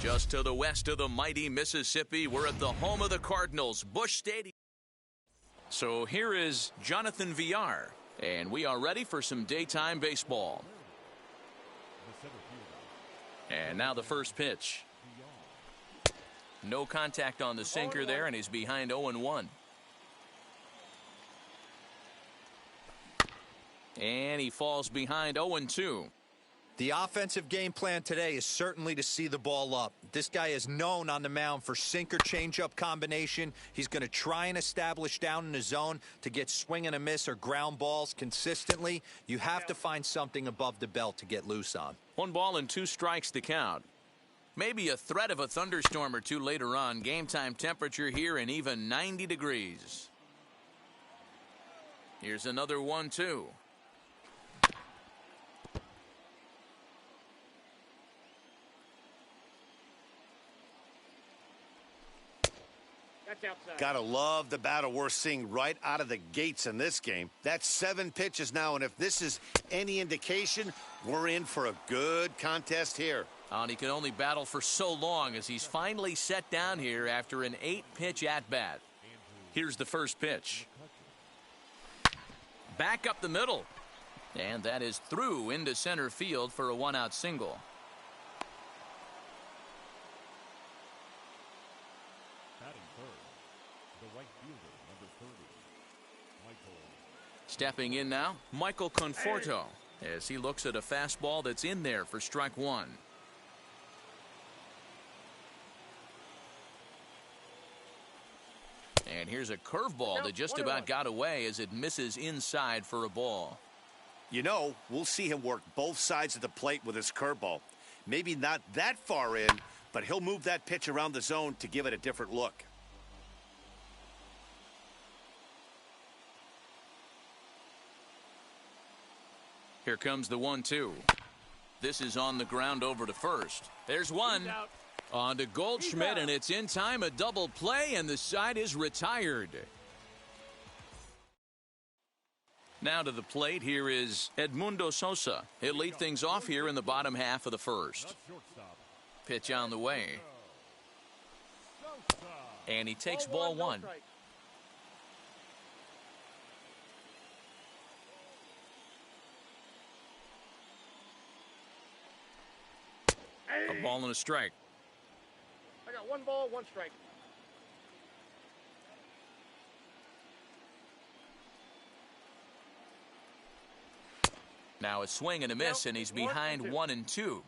Just to the west of the mighty Mississippi, we're at the home of the Cardinals, Busch Stadium. So here is Jonathan Villar, and we are ready for some daytime baseball. And now the first pitch. No contact on the sinker there, and he's behind 0-1. And he falls behind 0-2. The offensive game plan today is certainly to see the ball up. This guy is known on the mound for sinker changeup combination. He's going to try and establish down in the zone to get swing and a miss or ground balls consistently. You have to find something above the belt to get loose on. 1 ball and 2 strikes the count. Maybe a threat of a thunderstorm or two later on. Game time temperature here in even 90 degrees. Here's another 1-2. Gotta love the battle we're seeing right out of the gates in this game. That's 7 pitches now, and if this is any indication, we're in for a good contest here. And he can only battle for so long as he's finally set down here after an 8-pitch at-bat. Here's the first pitch. Back up the middle. And that is through into center field for a 1-out single. Stepping in now, Michael Conforto, as he looks at a fastball that's in there for strike 1. And here's a curveball that just about got away as it misses inside for a ball. You know, we'll see him work both sides of the plate with his curveball. Maybe not that far in, but he'll move that pitch around the zone to give it a different look. Here comes the 1-2. This is on the ground over to first. There's one. On to Goldschmidt, and it's in time. A double play, and the side is retired. Now to the plate, here is Edmundo Sosa. He'll lead things off here in the bottom half of the first. Pitch on the way. And he takes ball 1. A ball and a strike. I got 1 ball, 1 strike. Now a swing and a miss, and he's behind 1-2.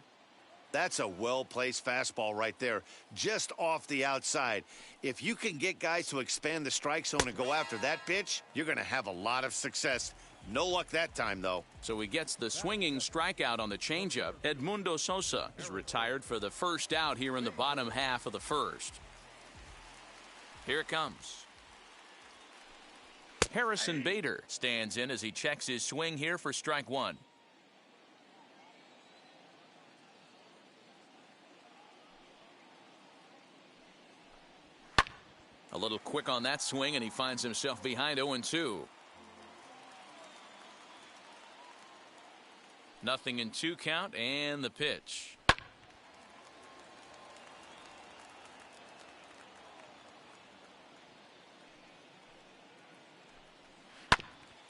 That's a well-placed fastball right there, just off the outside. If you can get guys to expand the strike zone and go after that pitch, you're going to have a lot of success. No luck that time, though. So he gets the swinging strikeout on the changeup. Edmundo Sosa is retired for the first out here in the bottom half of the first. Here it comes. Harrison Bader stands in as he checks his swing here for strike 1. A little quick on that swing, and he finds himself behind 0-2. 0-2 count, and the pitch.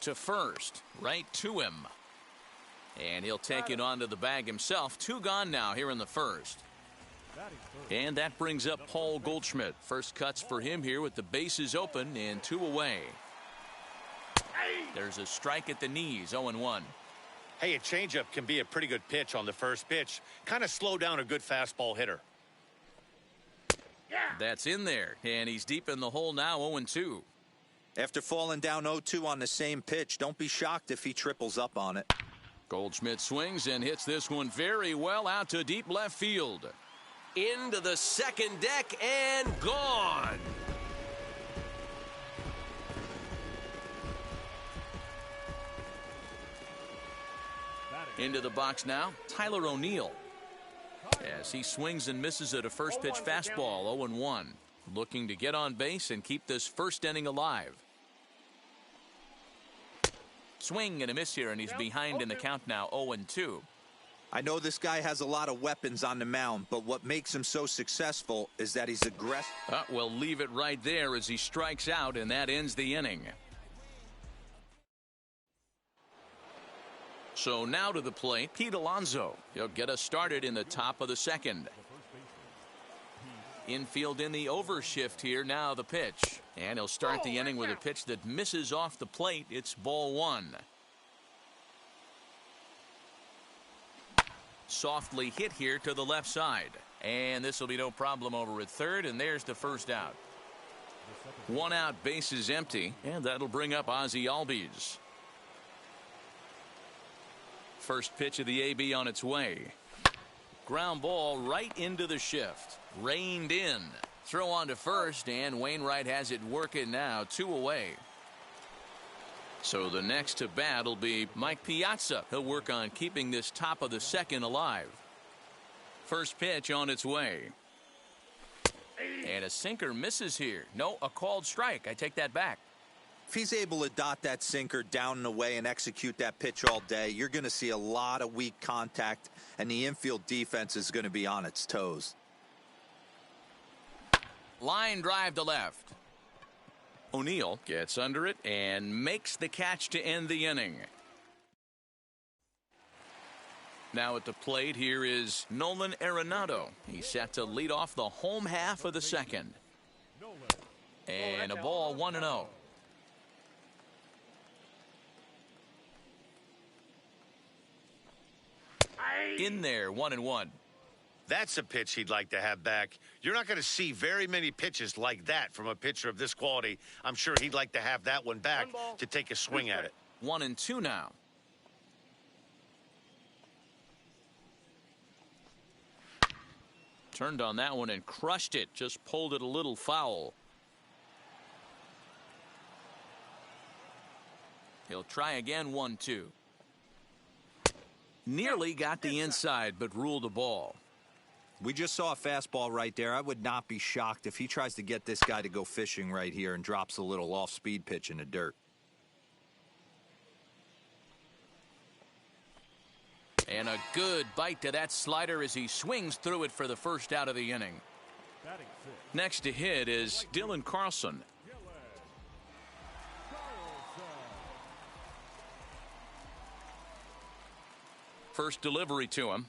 To first, right to him. And he'll take it onto the bag himself. 2 gone now here in the first. And that brings up Paul Goldschmidt. First cuts for him here with the bases open and 2 away. There's a strike at the knees, 0-1. Hey, a changeup can be a pretty good pitch on the first pitch. Kind of slow down a good fastball hitter. That's in there, and he's deep in the hole now, 0-2. After falling down 0-2 on the same pitch, don't be shocked if he triples up on it. Goldschmidt swings and hits this one very well out to deep left field. Into the second deck and gone. Into the box now, Tyler O'Neill. As he swings and misses at a first pitch fastball, 0-1. Looking to get on base and keep this first inning alive. Swing and a miss here, and he's behind in the count now, 0-2. I know this guy has a lot of weapons on the mound, but what makes him so successful is that he's aggressive. We'll leave it right there as he strikes out, and that ends the inning. So now to the plate, Pete Alonso. He'll get us started in the top of the second. Infield in the overshift here. Now the pitch. And he'll start the inning with a pitch that misses off the plate. It's ball one. Softly hit here to the left side. And this will be no problem over at third. And there's the first out. One out, base is empty. And that'll bring up Ozzie Albies. First pitch of the AB on its way. Ground ball right into the shift. Reined in. Throw on to first, and Wainwright has it working now. 2 away. So the next to bat will be Mike Piazza. He'll work on keeping this top of the second alive. First pitch on its way. And a sinker misses here. No, a called strike. I take that back. If he's able to dot that sinker down and away and execute that pitch all day, you're going to see a lot of weak contact, and the infield defense is going to be on its toes. Line drive to left. O'Neill gets under it and makes the catch to end the inning. Now at the plate, here is Nolan Arenado. He's set to lead off the home half of the second. And a ball 1-0. In there, 1-1. That's a pitch he'd like to have back. You're not going to see very many pitches like that from a pitcher of this quality. I'm sure he'd like to have that one back to take a swing at it. 1-2 now. Turned on that one and crushed it. Just pulled it a little foul. He'll try again. 1-2. Nearly got the inside, but ruled a ball. We just saw a fastball right there. I would not be shocked if he tries to get this guy to go fishing right here and drops a little off-speed pitch in the dirt. And a good bite to that slider as he swings through it for the first out of the inning. Next to hit is Dylan Carlson. First delivery to him.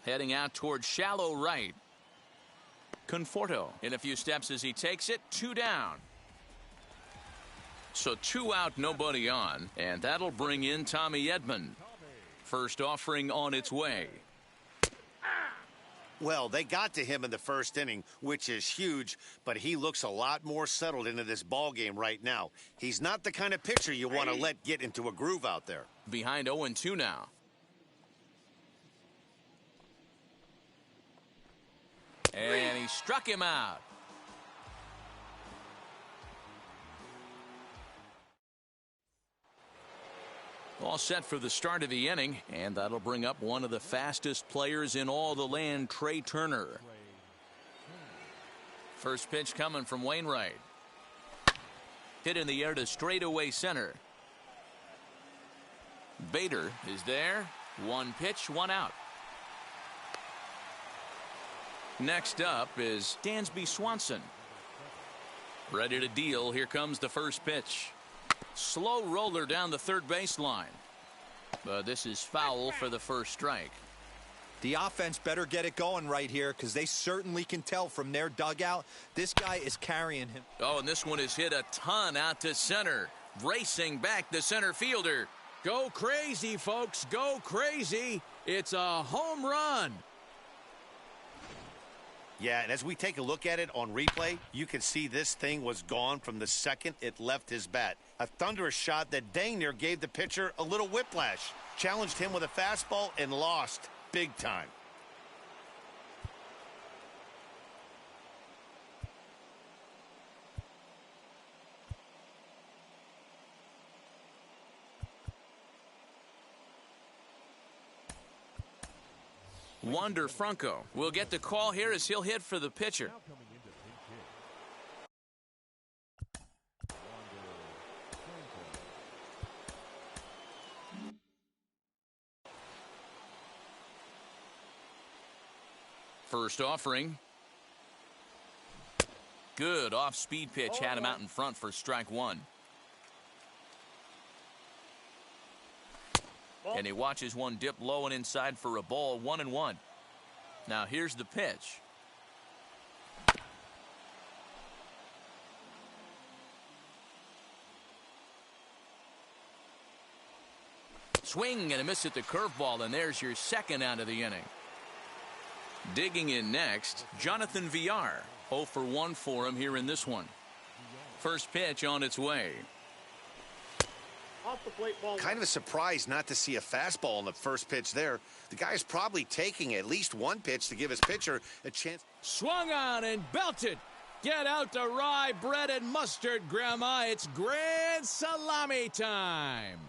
Heading out towards shallow right. Conforto in a few steps as he takes it. 2 down. So 2 out, nobody on. And that'll bring in Tommy Edman. First offering on its way. Well, they got to him in the first inning, which is huge, but he looks a lot more settled into this ball game right now. He's not the kind of pitcher you want to let get into a groove out there. Behind 0-2 now. And he struck him out. All set for the start of the inning, and that'll bring up one of the fastest players in all the land, Trey Turner. First pitch coming from Wainwright. Hit in the air to straightaway center. Bader is there. 1 pitch, 1 out. Next up is Dansby Swanson. Ready to deal. Here comes the first pitch. Slow roller down the third baseline. But this is foul for the first strike. The offense better get it going right here, because they certainly can tell from their dugout this guy is carrying him. Oh, and this one is hit a ton out to center. Racing back the center fielder. Go crazy, folks. Go crazy. It's a home run. Yeah, and as we take a look at it on replay, you can see this thing was gone from the second it left his bat. A thunderous shot that dang near gave the pitcher a little whiplash. Challenged him with a fastball and lost big time. Wander Franco will get the call here as he'll hit for the pitcher. First offering. Good off-speed pitch had him out in front for strike one. And he watches one dip low and inside for a ball, 1-1. Now here's the pitch. Swing and a miss at the curveball, and there's your second out of the inning. Digging in next, Jonathan Villar. 0 for 1 for him here in this one. First pitch on its way. Off the plate, ball. Kind of a surprise not to see a fastball on the first pitch there. The guy's probably taking at least one pitch to give his pitcher a chance. Swung on and belted. Get out the rye bread and mustard, Grandma. It's grand salami time.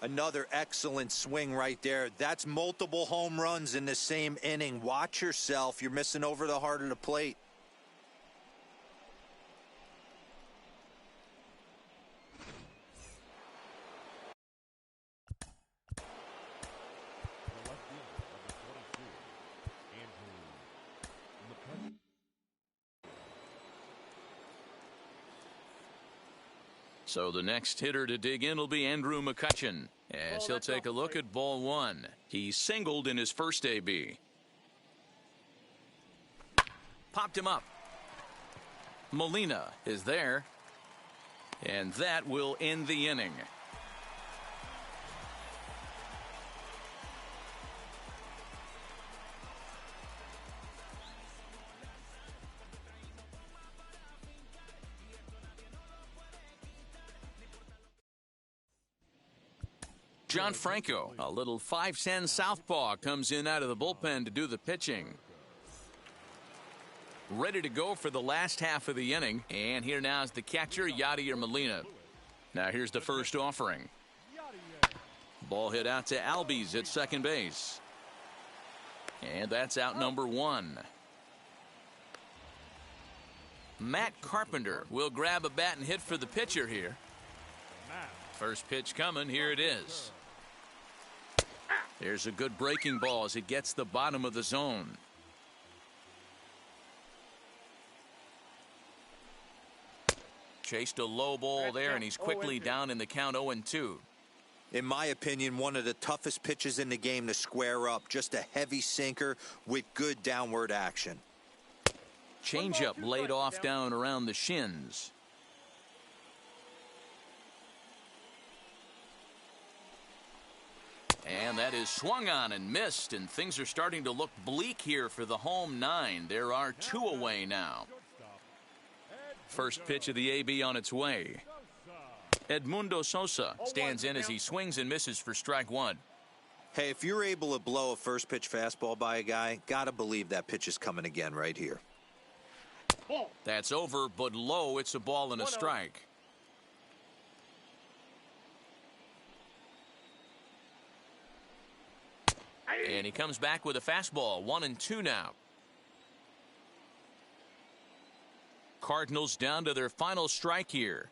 Another excellent swing right there. That's multiple home runs in the same inning. Watch yourself. You're missing over the heart of the plate. So the next hitter to dig in will be Andrew McCutchen, as he'll take a look at ball one. He singled in his first AB. Popped him up. Molina is there, and that will end the inning. John Franco, a little 5'10" southpaw, comes in out of the bullpen to do the pitching. Ready to go for the last half of the inning. And here now is the catcher, Yadier Molina. Now here's the first offering. Ball hit out to Albies at second base. And that's out number one. Matt Carpenter will grab a bat and hit for the pitcher here. First pitch coming. Here it is. There's a good breaking ball as it gets the bottom of the zone. Chased a low ball there, and he's quickly down in the count 0-2. In my opinion, one of the toughest pitches in the game to square up. Just a heavy sinker with good downward action. Changeup laid off down around the shins. And that is swung on and missed, and things are starting to look bleak here for the home nine. There are two away now. First pitch of the AB on its way. Edmundo Sosa stands in as he swings and misses for strike one. Hey, if you're able to blow a first pitch fastball by a guy, gotta believe that pitch is coming again right here. That's over, but low. It's a ball and a strike. And he comes back with a fastball. 1-2 now. Cardinals down to their final strike here.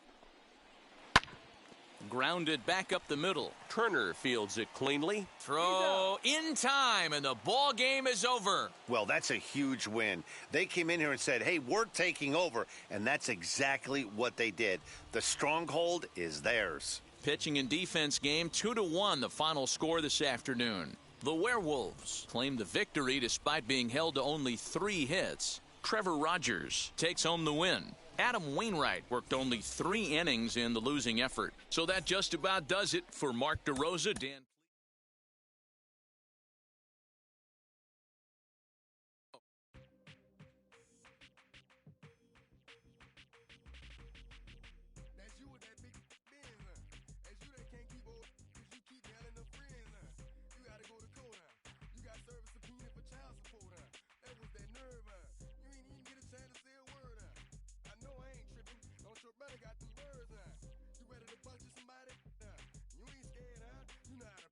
Grounded back up the middle. Turner fields it cleanly. Throw in time, and the ball game is over. Well, that's a huge win. They came in here and said, hey, we're taking over, and that's exactly what they did. The stronghold is theirs. Pitching and defense game 2-1, the final score this afternoon. The Werewolves claim the victory despite being held to only 3 hits. Trevor Rogers takes home the win. Adam Wainwright worked only 3 innings in the losing effort. So that just about does it for Mark DeRosa. Dan. Got them words now. You ready to bust somebody? You ain't scared, huh? You know how to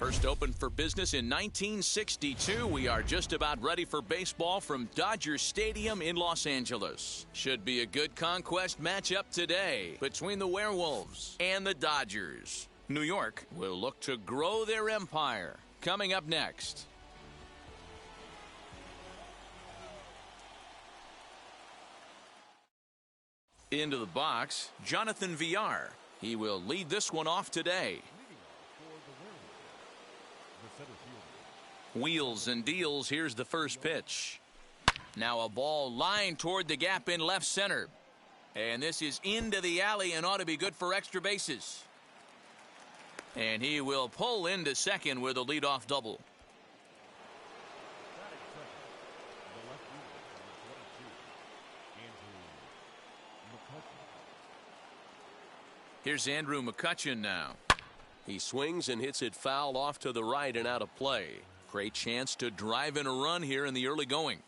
First opened for business in 1962. We are just about ready for baseball from Dodger Stadium in Los Angeles. Should be a good conquest matchup today between the Werewolves and the Dodgers. New York will look to grow their empire. Coming up next. Into the box, Jonathan Villar. He will lead this one off today. Wheels and deals. Here's the first pitch. Now a ball lined toward the gap in left center. And this is into the alley and ought to be good for extra bases. And he will pull into second with a leadoff double. Here's Andrew McCutchen now. He swings and hits it foul off to the right and out of play. Great chance to drive in a run here in the early going.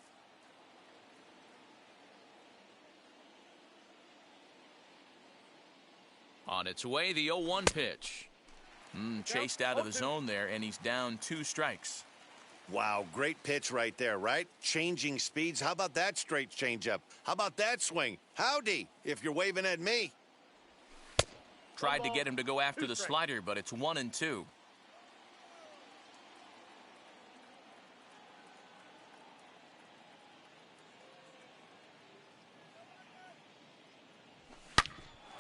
On its way, the 0-1 pitch. Chased out of the zone there, and he's down 2 strikes. Wow, great pitch right there, right? Changing speeds. How about that straight changeup? How about that swing? Howdy, if you're waving at me. Tried to get him to go after the slider, but it's 1-2.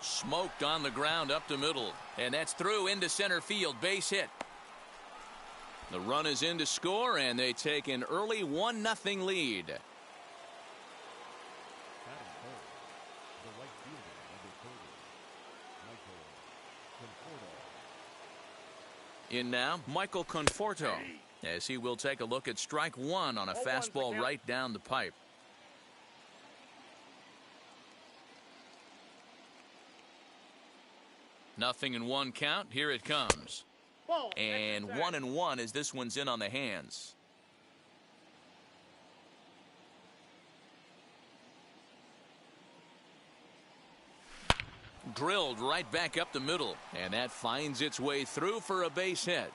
Smoked on the ground up the middle, and that's through into center field. Base hit. The run is in to score, and they take an early 1-0 lead. In now, Michael Conforto, as he will take a look at strike 1 on a fastball right down the pipe. Nothing in 1 count. Here it comes. And 1-1 as this one's in on the hands. Drilled right back up the middle, and that finds its way through for a base hit.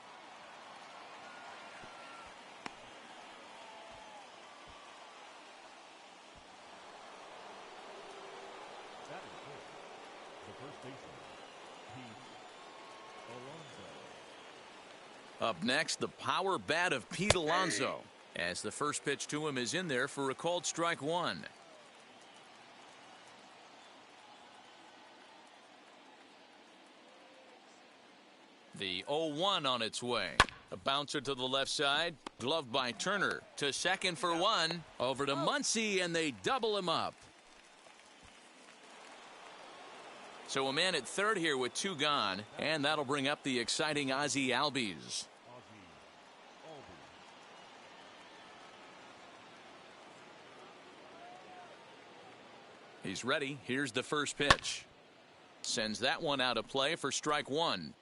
Up next, the power bat of Pete Alonso, as the first pitch to him is in there for a called strike 1. The 0-1 on its way. A bouncer to the left side. Gloved by Turner. To second for 1. Over to Muncy, and they double him up. So a man at third here with 2 gone. And that'll bring up the exciting Ozzie Albies. He's ready. Here's the first pitch. Sends that one out of play for strike 1.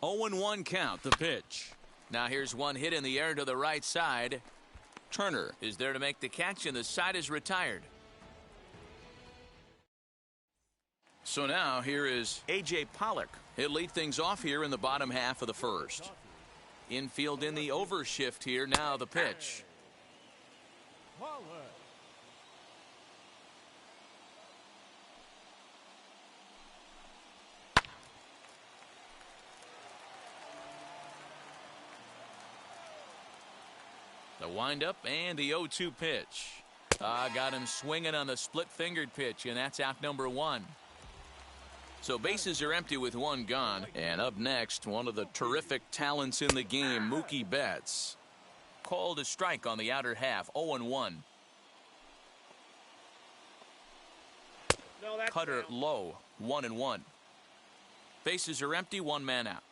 Oh and 1 count, the pitch. Now here's one hit in the air to the right side. Turner is there to make the catch, and the side is retired. So now here is A.J. Pollock. He'll lead things off here in the bottom half of the first. Infield in the overshift here. Now the pitch. The windup and the 0-2 pitch. Got him swinging on the split-fingered pitch, and that's out number 1. So bases are empty with 1 gone. And up next, one of the terrific talents in the game, Mookie Betts. Called a strike on the outer half, 0-1. Cutter low, 1-1. Bases are empty, 1 man out.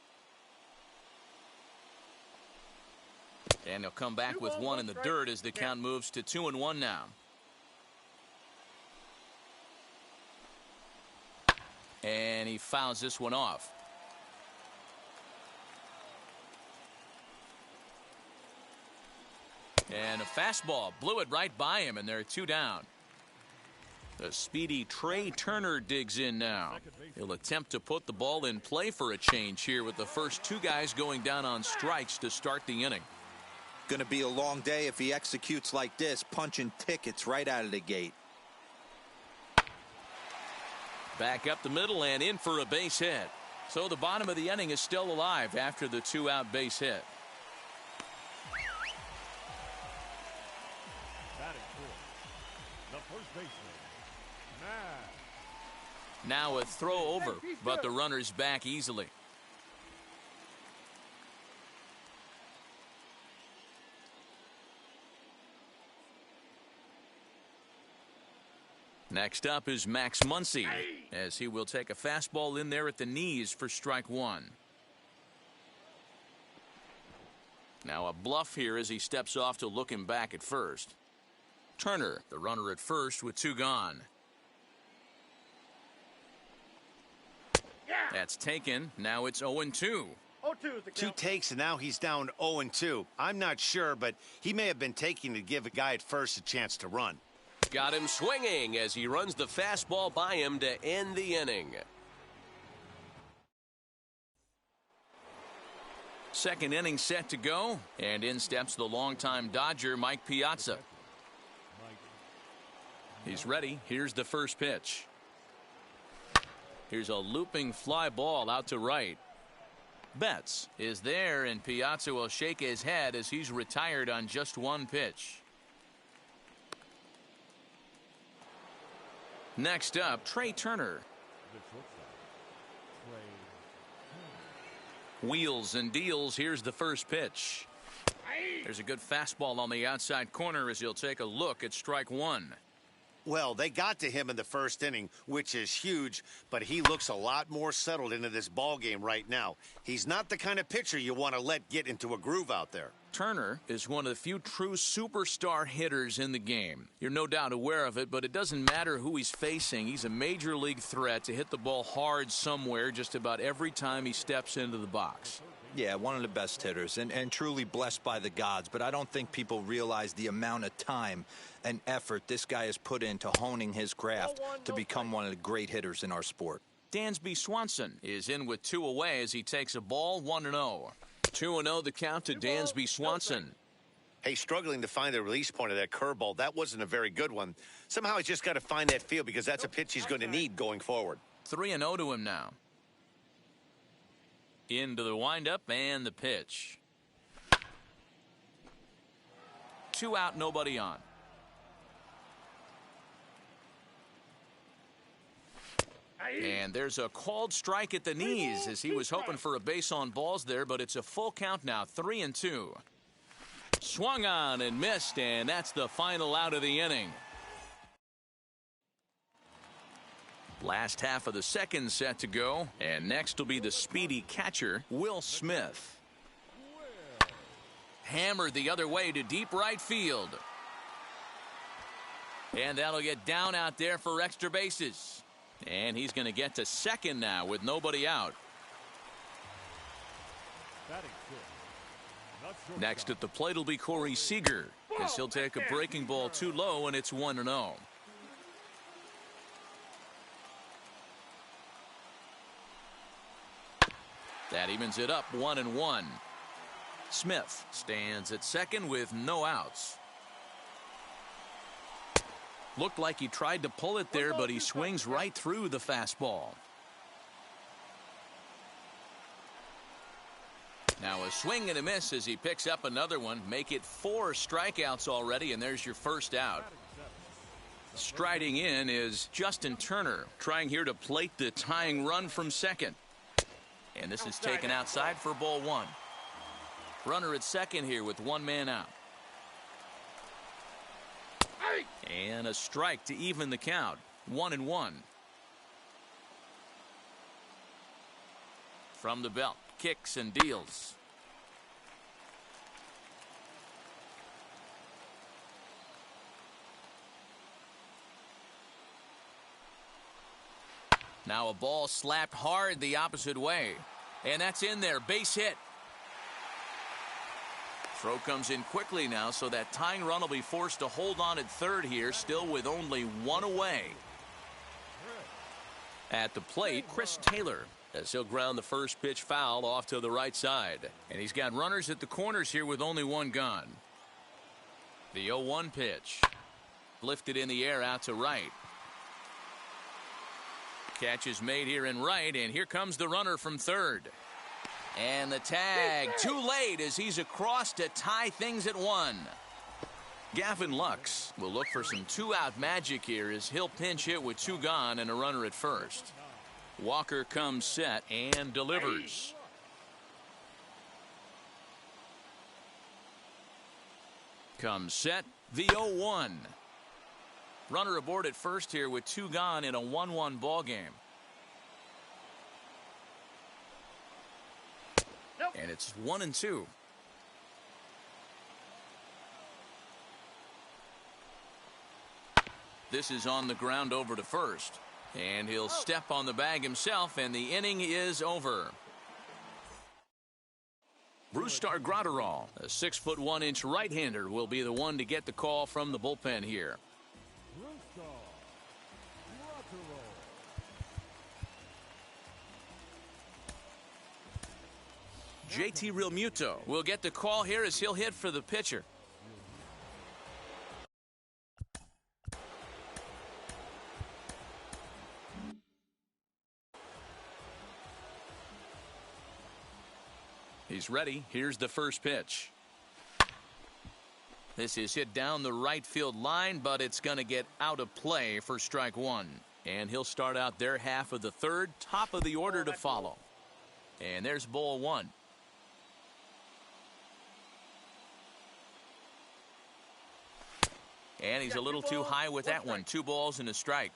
And he'll come back with 1 in the dirt as the count moves to 2-1 now. And he fouls this one off. And a fastball blew it right by him, and they're 2 down. The speedy Trey Turner digs in now. He'll attempt to put the ball in play for a change here with the first 2 guys going down on strikes to start the inning. Going to be a long day if he executes like this, punching tickets right out of the gate. Back up the middle and in for a base hit. So the bottom of the inning is still alive after the 2-out base hit. Now a throw over, but the runner's back easily. Next up is Max Muncy, as he will take a fastball in there at the knees for strike 1. Now a bluff here as he steps off to look him back at first. Turner, the runner at first with 2 gone. That's taken. Now it's 0-2. 0-2 is the 2 count. takes, and now he's down 0-2. I'm not sure, but he may have been taking to give a guy at first a chance to run. Got him swinging as he runs the fastball by him to end the inning. Second inning set to go, and in steps the longtime Dodger Mike Piazza. He's ready. Here's the first pitch. Here's a looping fly ball out to right. Betts is there, and Piazza will shake his head as he's retired on just 1 pitch. Next up, Trey Turner. Wheels and deals. Here's the first pitch. There's a good fastball on the outside corner as he'll take a look at strike 1. Well, they got to him in the first inning, which is huge, but he looks a lot more settled into this ball game right now. He's not the kind of pitcher you want to let get into a groove out there. Turner is one of the few true superstar hitters in the game. You're no doubt aware of it, but it doesn't matter who he's facing. He's a major league threat to hit the ball hard somewhere just about every time he steps into the box. Yeah, one of the best hitters and truly blessed by the gods, but I don't think people realize the amount of time and effort this guy has put into honing his craft to become one of the great hitters in our sport. Dansby Swanson is in with 2 away as he takes a ball 1-0. 2-0 the count to Dansby Swanson. Hey, struggling to find the release point of that curveball. That wasn't a very good one. Somehow he's just got to find that feel because that's a pitch he's going to need going forward. 3-0 to him now. Into the windup and the pitch. 2 out, nobody on. And there's a called strike at the knees as he was hoping for a base on balls there, but it's a full count now, 3-2. Swung on and missed, and that's the final out of the inning. Last half of the second set to go, and next will be the speedy catcher, Will Smith. Hammered the other way to deep right field. And that'll get down out there for extra bases. And he's going to get to second now with nobody out. Next at the plate will be Corey Seager, as he'll take a breaking ball too low, and it's 1-0. That evens it up 1-1. Smith stands at second with no outs. Looked like he tried to pull it there, but he swings right through the fastball. Now a swing and a miss as he picks up another one. Make it 4 strikeouts already, and there's your first out. Striding in is Justin Turner, trying here to plate the tying run from second. And this is taken outside for ball 1. Runner at second here with 1 man out. And a strike to even the count. 1-1. From the belt, kicks and deals. Now a ball slapped hard the opposite way. And that's in there. Base hit. Throw comes in quickly now, so that tying run will be forced to hold on at third here, still with only one away. At the plate, Chris Taylor, as he'll ground the first pitch foul off to the right side. And he's got runners at the corners here with only one gone. The 0-1 pitch. Lifted in the air out to right. Catch is made here in right, and here comes the runner from third. And the tag too late as he's across to tie things at 1. Gavin Lux will look for some two-out magic here as he'll pinch hit with 2 gone and a runner at first. Walker comes set and delivers. Comes set, the 0-1. Runner aboard at first here with 2 gone in a 1-1 ball game. And it's 1-2. This is on the ground over to first. And he'll step on the bag himself, and the inning is over. Brustar Gratterall, a 6'1" right-hander, will be the one to get the call from the bullpen here. JT Realmuto will get the call here as he'll hit for the pitcher. He's ready. Here's the first pitch. This is hit down the right field line, but it's going to get out of play for strike 1. And he'll start out their half of the third, top of the order to follow. And there's ball 1. And he's a little too high with that one. 2 balls and a strike.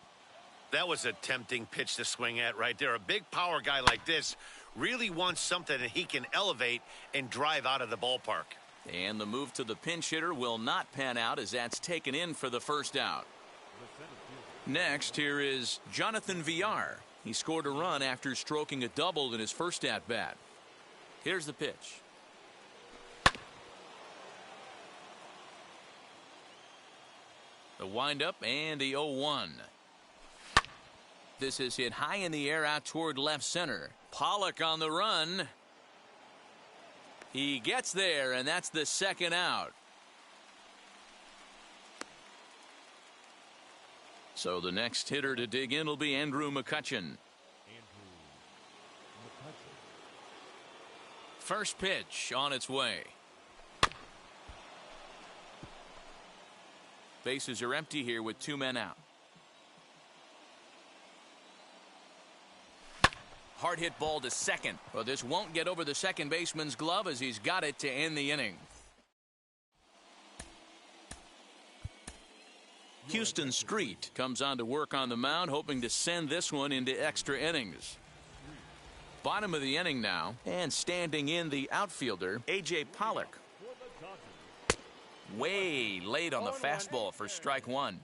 That was a tempting pitch to swing at right there. A big power guy like this really wants something that he can elevate and drive out of the ballpark. And the move to the pinch hitter will not pan out as that's taken in for the first out. Next, here is Jonathan Villar. He scored a run after stroking a double in his first at-bat. Here's the pitch. The windup and the 0-1. This is hit high in the air out toward left center. Pollock on the run. He gets there, and that's the second out. So the next hitter to dig in will be Andrew McCutchen. First pitch on its way. Bases are empty here with 2 men out. Hard hit ball to second. But this won't get over the second baseman's glove as he's got it to end the inning. Houston Street comes on to work on the mound, hoping to send this one into extra innings. Bottom of the inning now, and standing in the outfielder, A.J. Pollock. Way late on the fastball for strike 1.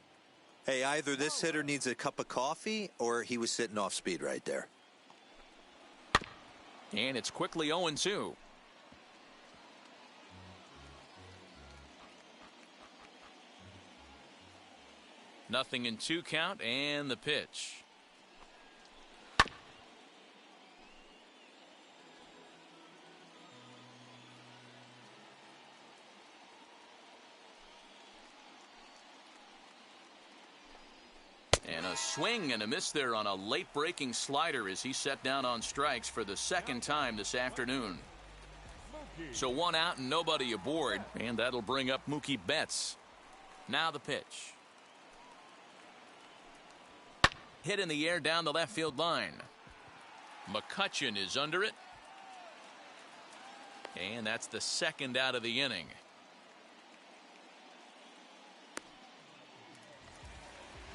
Hey, either this hitter needs a cup of coffee or he was sitting off speed right there. And it's quickly 0-2. Nothing in 2 count, and the pitch. And a swing and a miss there on a late breaking slider as he set down on strikes for the second time this afternoon. So 1 out and nobody aboard, and that'll bring up Mookie Betts. Now the pitch. Hit in the air down the left field line. McCutchen is under it. And that's the second out of the inning.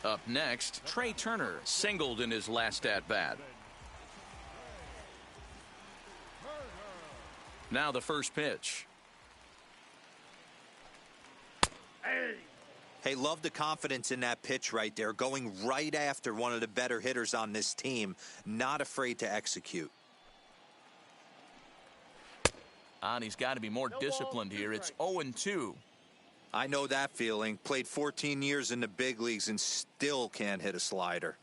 Up next, Trey Turner singled in his last at-bat. Now the first pitch. Hey, love the confidence in that pitch right there, going right after one of the better hitters on this team, not afraid to execute. And he's got to be more disciplined here. It's 0-2. I know that feeling. Played 14 years in the big leagues and still can't hit a slider.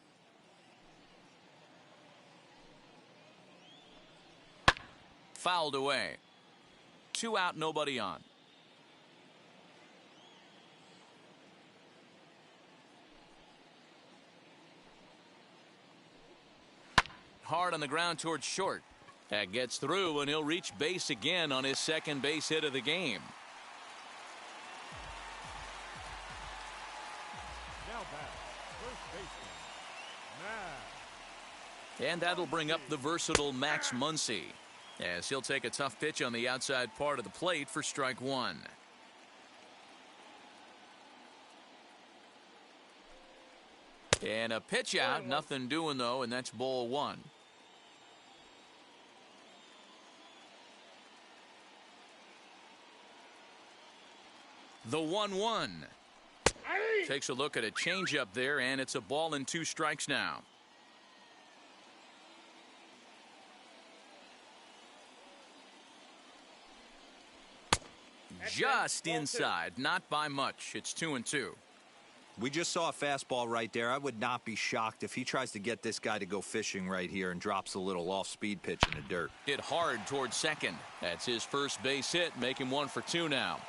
Fouled away. 2 out, nobody on. Hard on the ground towards short. That gets through, and he'll reach base again on his second base hit of the game. Now back, first baseman, And that'll bring up the versatile Max Muncy, as he'll take a tough pitch on the outside part of the plate for strike 1. And a pitch out, nothing doing though, and that's ball 1. The 1-1. Takes a look at a changeup there, and it's a ball and 2 strikes now. Just inside, not by much. It's 2-2. We just saw a fastball right there. I would not be shocked if he tries to get this guy to go fishing right here and drops a little off-speed pitch in the dirt. Hit hard towards second. That's his first base hit, make him 1 for 2 now.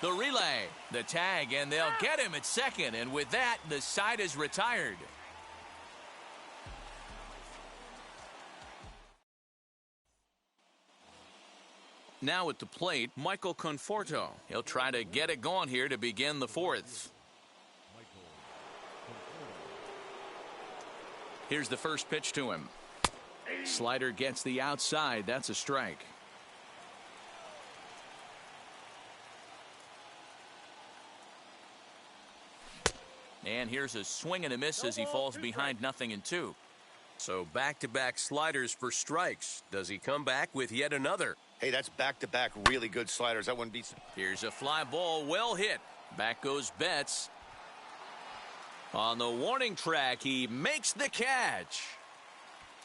The relay, the tag, and they'll get him at second. And with that, the side is retired. Now at the plate, Michael Conforto. He'll try to get it going here to begin the 4th. Here's the first pitch to him. Slider gets the outside. That's a strike. And here's a swing and a miss as he falls behind 0-2. So back-to-back sliders for strikes. Does he come back with yet another? Hey, that's back-to-back really good sliders. That wouldn't be... Here's a fly ball, well hit. Back goes Betts. On the warning track, he makes the catch.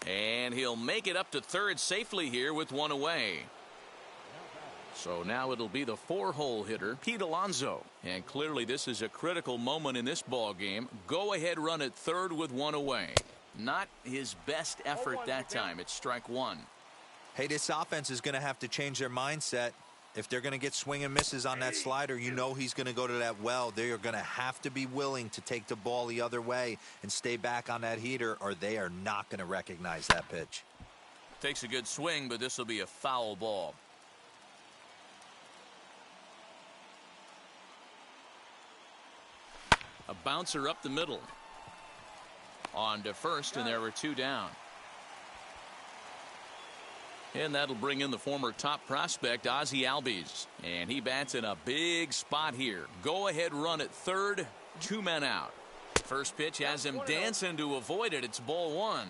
And he'll make it up to third safely here with 1 away. So now it'll be the 4-hole hitter, Pete Alonso. And clearly this is a critical moment in this ball game. Go ahead run at third with 1 away. Not his best effort that time. It's strike 1. Hey, this offense is going to have to change their mindset. If they're going to get swing and misses on that slider, you know he's going to go to that well. They are going to have to be willing to take the ball the other way and stay back on that heater, or they are not going to recognize that pitch. Takes a good swing, but this will be a foul ball. A bouncer up the middle. On to first, and there were 2 down. And that'll bring in the former top prospect, Ozzie Albies. And he bats in a big spot here. Go ahead run at third, 2 men out. First pitch has him dancing to avoid it. It's ball 1.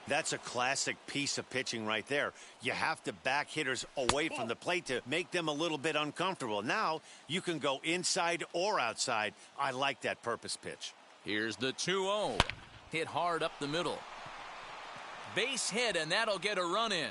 That's a classic piece of pitching right there. You have to back hitters away from the plate to make them a little bit uncomfortable. Now you can go inside or outside. I like that purpose pitch. Here's the 2-0. Hit hard up the middle. Base hit, and that'll get a run in.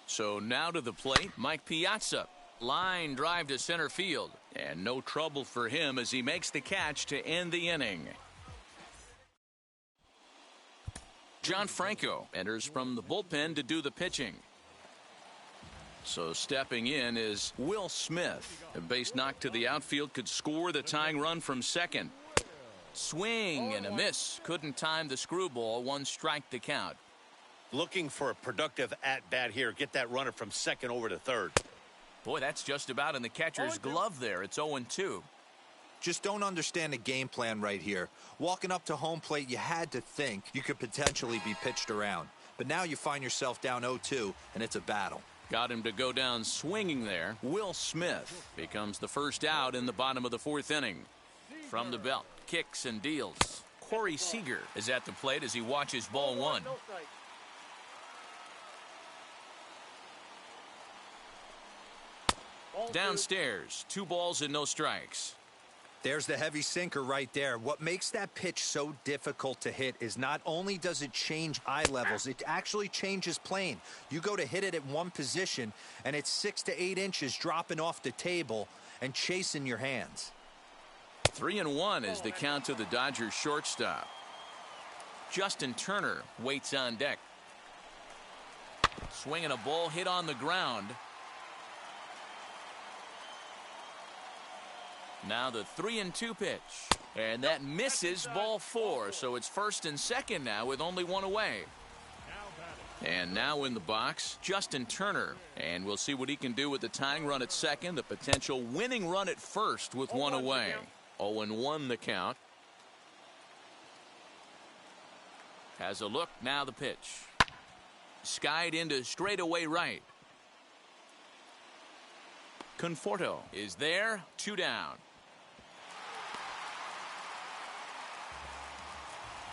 So now to the plate, Mike Piazza. Line drive to center field. And no trouble for him as he makes the catch to end the inning. John Franco enters from the bullpen to do the pitching. So stepping in is Will Smith. A base knock to the outfield could score the tying run from second. Swing and a miss. Couldn't time the screwball. 1 strike to count. Looking for a productive at-bat here. Get that runner from second over to third. Boy, that's just about in the catcher's glove there. It's 0-2. Just don't understand the game plan right here. Walking up to home plate, you had to think you could potentially be pitched around. But now you find yourself down 0-2, and it's a battle. Got him to go down swinging there. Will Smith becomes the first out in the bottom of the 4th inning. From the belt, kicks and deals. Corey Seager is at the plate as he watches ball one. Downstairs, 2 balls and no strikes. There's the heavy sinker right there. What makes that pitch so difficult to hit is not only does it change eye levels, it actually changes plane. You go to hit it at one position, and it's 6 to 8 inches dropping off the table and chasing your hands. 3-1 is the count to the Dodgers shortstop. Justin Turner waits on deck. Swinging a ball hit on the ground. Now the 3-2 pitch. And that misses ball 4. So it's first and second now with only 1 away. And now in the box, Justin Turner. And we'll see what he can do with the tying run at second. The potential winning run at first with 1 away. 0-1 the count. Has a look. Now the pitch. Skied into straightaway right. Conforto is there. 2 down.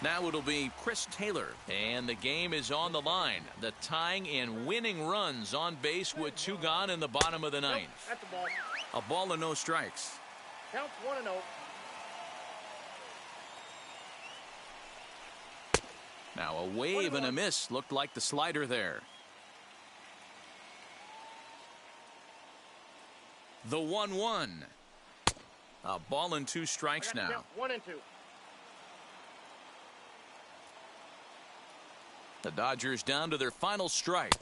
Now it'll be Chris Taylor, and the game is on the line. The tying and winning runs on base with 2 gone in the bottom of the 9th. That's a ball. A ball and no strikes. Counts 1-0. Now a wave and a miss. Looked like the slider there. The 1-1. A ball and 2 strikes now. 1-2. The Dodgers down to their final strike.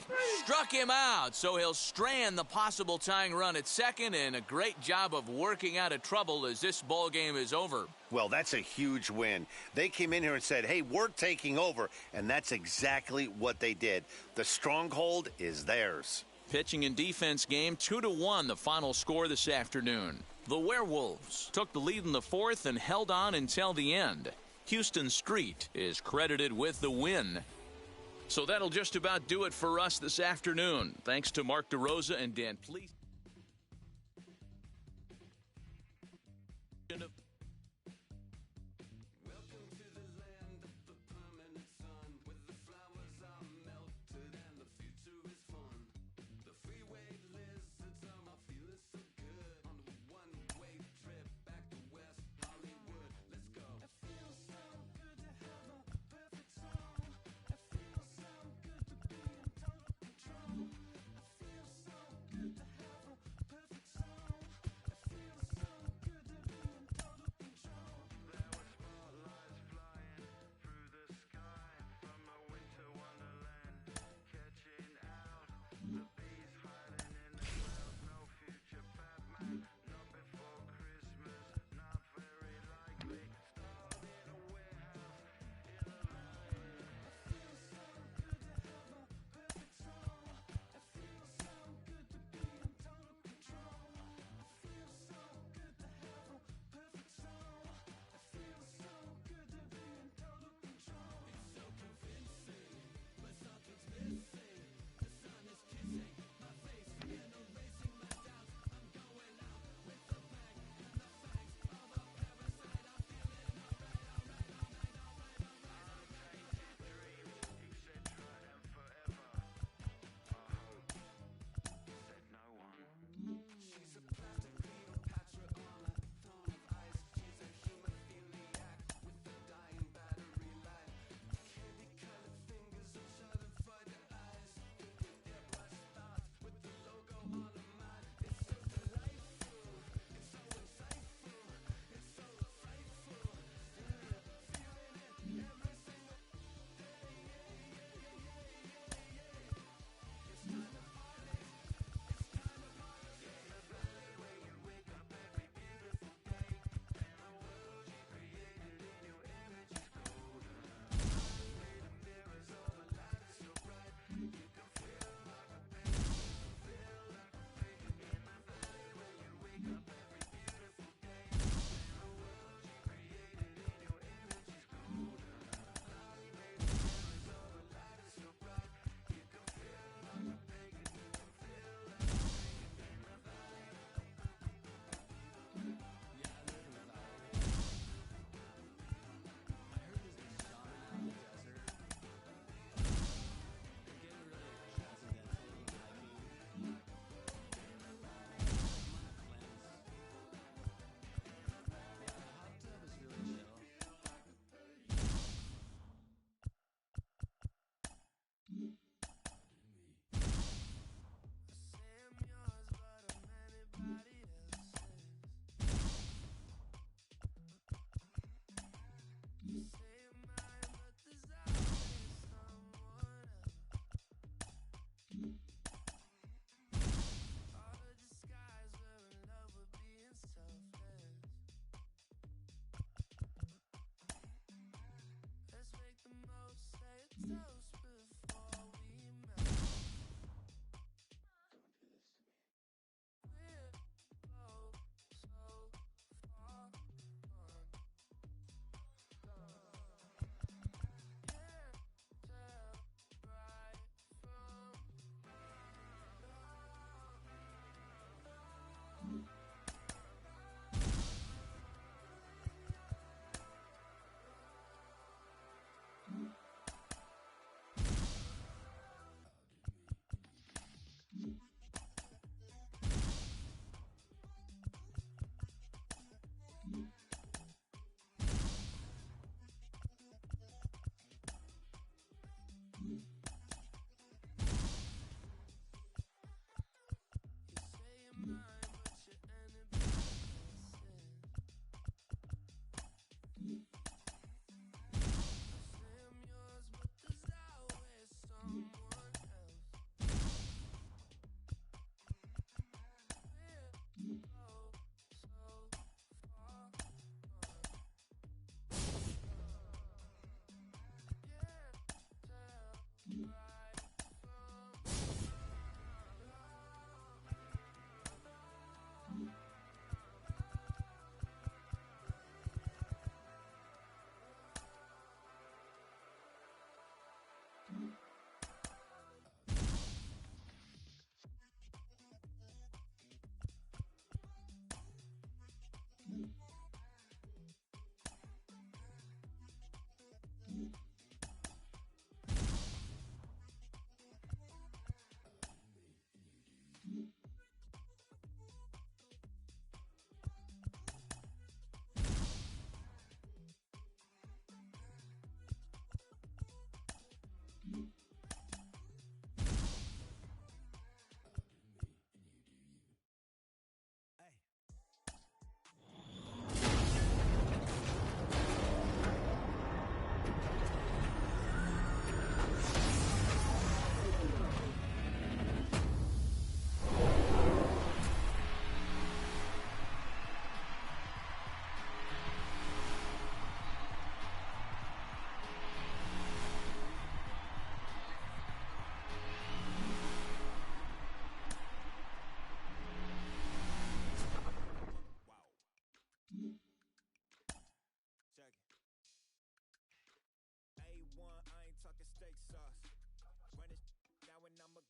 Struck him out, so he'll strand the possible tying run at second, and a great job of working out of trouble as this ball game is over. Well, that's a huge win. They came in here and said, hey, we're taking over, and that's exactly what they did. The stronghold is theirs. Pitching and defense game, 2-1 the final score this afternoon. The Werewolves took the lead in the 4th and held on until the end. Houston Street is credited with the win. So that'll just about do it for us this afternoon. Thanks to Mark DeRosa and Dan Please.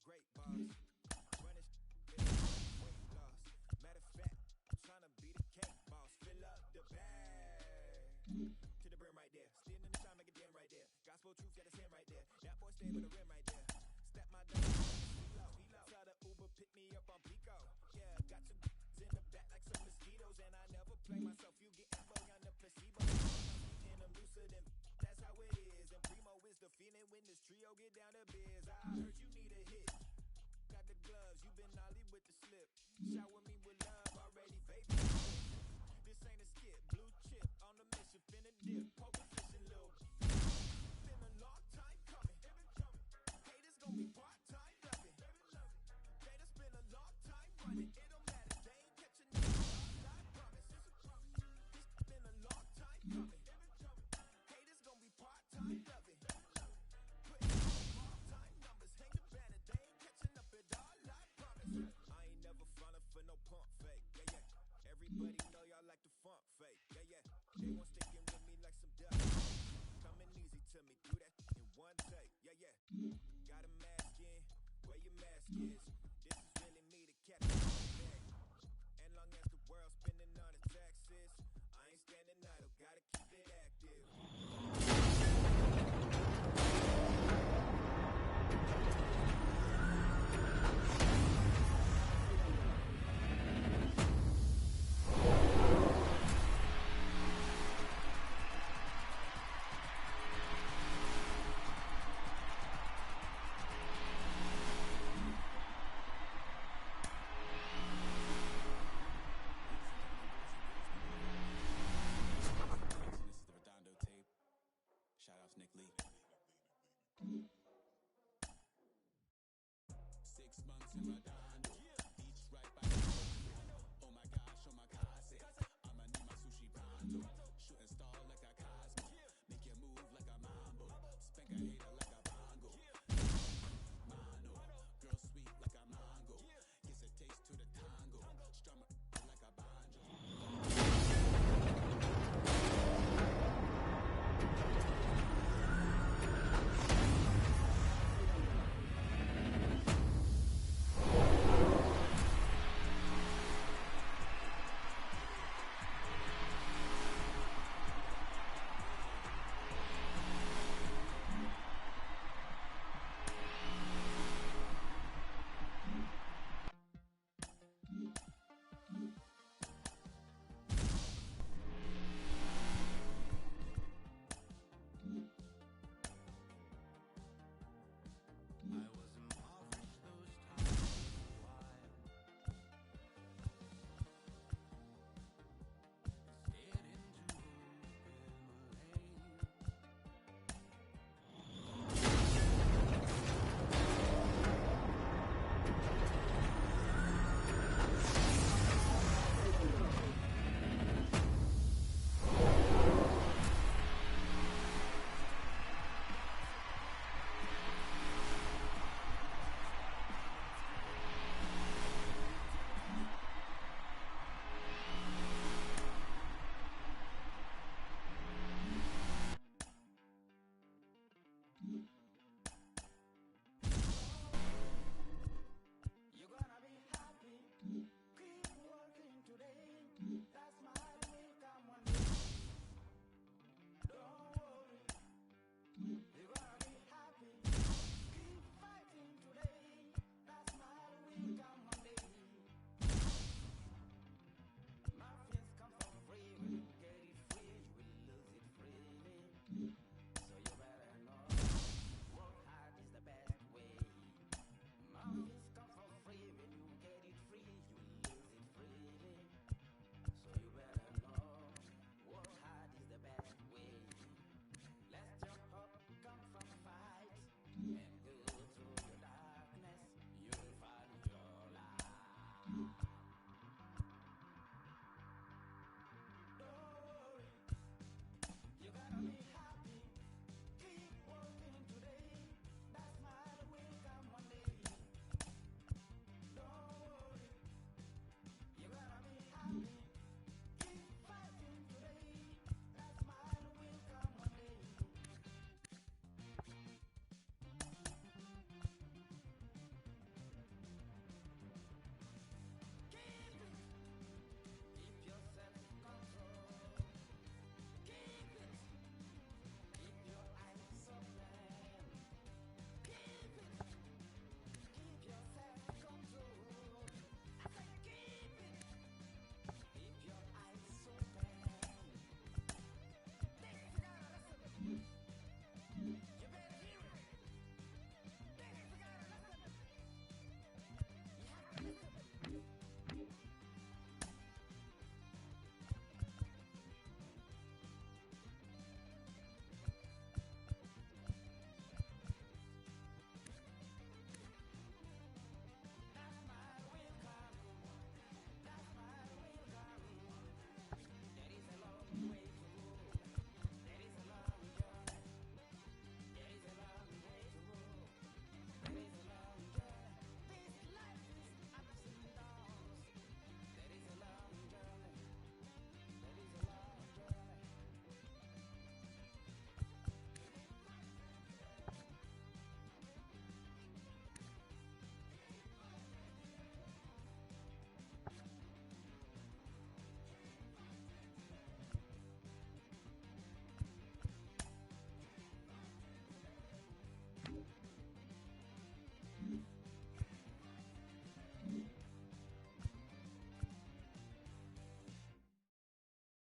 great boss. Running weight loss. Matter of fact, I'm trying to be the cake boss. Fill up the bag to the brim right there. Standing in the shine, make a dim right there. Gospel truth, yeah, that's him right there. That boy stay with the rim right there. Step my dog, tell the Uber pick me up on Pico. Yeah, got some in the back like some mosquitoes, and I never play myself. You get ammo on the placebo. And I'm looser than that's how it is. And Primo is the feeling when this trio get down to biz. I heard you need a hit. Got the gloves, you been ollie with the slip. Shower me with love already, baby. This ain't a skip, blue chip on the mission, finna dip, pole position, little. Been a long time coming. Haters gon' be part-time loving. Haters been a long time running. It don't matter, they ain't catching up. I promise. It's been a long time coming. Haters gon' be part-time loving. Putting all-time numbers, hang the banner, they ain't catching up at all. I promise. I ain't never falling for no pump fake. Yeah, yeah. Everybody know y'all like the funk fake. Yeah, yeah. They won't stick in with me like some duck. Coming easy to me, do that in one take. Yeah, yeah. Got a mask in, where your mask is. This is really me, the captain of the bag. And long as the world's spending on the taxes, I ain't standing idle, gotta keep it active. Shout out to Nick Lee. 6 months in my